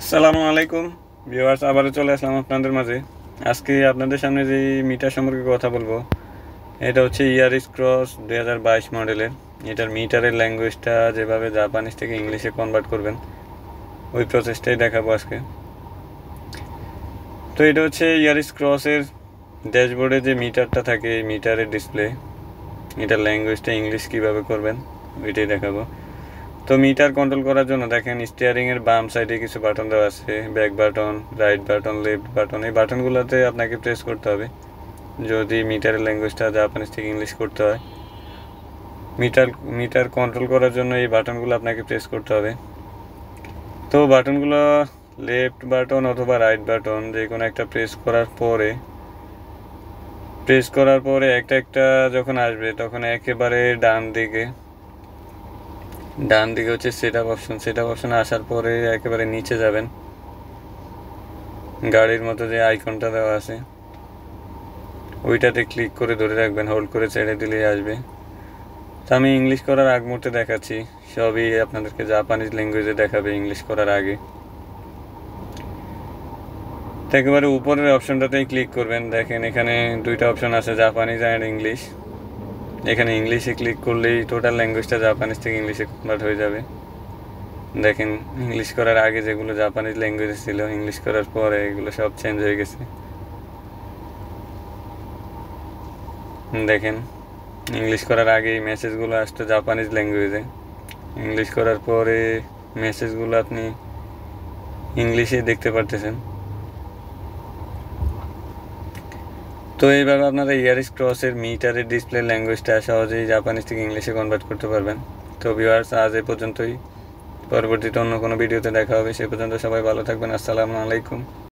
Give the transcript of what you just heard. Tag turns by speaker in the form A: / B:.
A: আসসালামু আলাইকুম ভিউয়ার্স, আবারও চলে আসলাম আপনাদের মাঝে। আজকে আপনাদের সামনে যে মিটার সম্পর্কে কথা বলবো, এটা হচ্ছে ইয়ারিস ক্রস 2022 মডেলের। এটার মিটারের ল্যাঙ্গুয়েজটা যেভাবে জাপানিজ থেকে ইংলিশে কনভার্ট করবেন, ওই প্রসেসটাই দেখাবো আজকে। তো এটা হচ্ছে ইয়ারিস ক্রসের ড্যাশবোর্ডে যে মিটারটা থাকে, এই মিটারের ডিসপ্লে, এটার ল্যাঙ্গুয়েজটা ইংলিশ কীভাবে করবেন ওইটাই দেখাবো। তো মিটার কন্ট্রোল করার জন্য দেখেন স্টিয়ারিংয়ের বাম সাইডে কিছু বাটন দেওয়া আছে, back button, right button, left button. এই বাটনগুলোতে আপনাকে প্রেস করতে হবে যদি মিটারের ল্যাঙ্গুয়েজটা জাপানিজ থেকে ইংলিশ করতে হয়। মিটার মিটার কন্ট্রোল করার জন্য এই বাটনগুলো আপনাকে প্রেস করতে হবে। তো বাটনগুলো লেফট বাটন অথবা রাইট বাটন যে কোনো একটা প্রেস করার পরে একটা একটা যখন আসবে, তখন একেবারে ডান দিকে হচ্ছে সেট আপ অপশনে আসার পরে একেবারে নিচে যাবেন, গাড়ির মতো যে আইকনটা দেওয়া আছে ওইটাতে ক্লিক করে ধরে রাখবেন, হোল্ড করে ছেড়ে দিলেই আসবে। তো আমি ইংলিশ করার আগ মুহূর্তে দেখাচ্ছি, সবই আপনাদেরকে জাপানিজ ল্যাঙ্গুয়েজে দেখাবে ইংলিশ করার আগে। তো একেবারে উপরের অপশনটাতেই ক্লিক করবেন। দেখেন এখানে দুইটা অপশন আছে, জাপানিজ অ্যান্ড ইংলিশ। এখানে ইংলিশে ক্লিক করলেই টোটাল ল্যাঙ্গুয়েজটা জাপানিজ থেকে ইংলিশে কনভার্ট হয়ে যাবে। দেখেন ইংলিশ করার আগে যেগুলো জাপানিজ ল্যাঙ্গুয়েজ ছিল, ইংলিশ করার পরে এগুলো সব চেঞ্জ হয়ে গেছে। দেখেন ইংলিশ করার আগে এই মেসেজগুলো আসতো জাপানিজ ল্যাঙ্গুয়েজে, ইংলিশ করার পরে মেসেজগুলো আপনি ইংলিশে দেখতে পারতেছেন। তো এইভাবে আপনারা ইয়ারিস ক্রসের মিটারের ডিসপ্লে ল্যাঙ্গুয়েজটা সহজেই জাপানিজ থেকে ইংলিশে কনভার্ট করতে পারবেন। তো ভিউয়ার্স, আজ এ পর্যন্তই। পরবর্তীতে অন্য কোনো ভিডিওতে দেখা হবে। সে পর্যন্ত সবাই ভালো থাকবেন। আসসালামু আলাইকুম।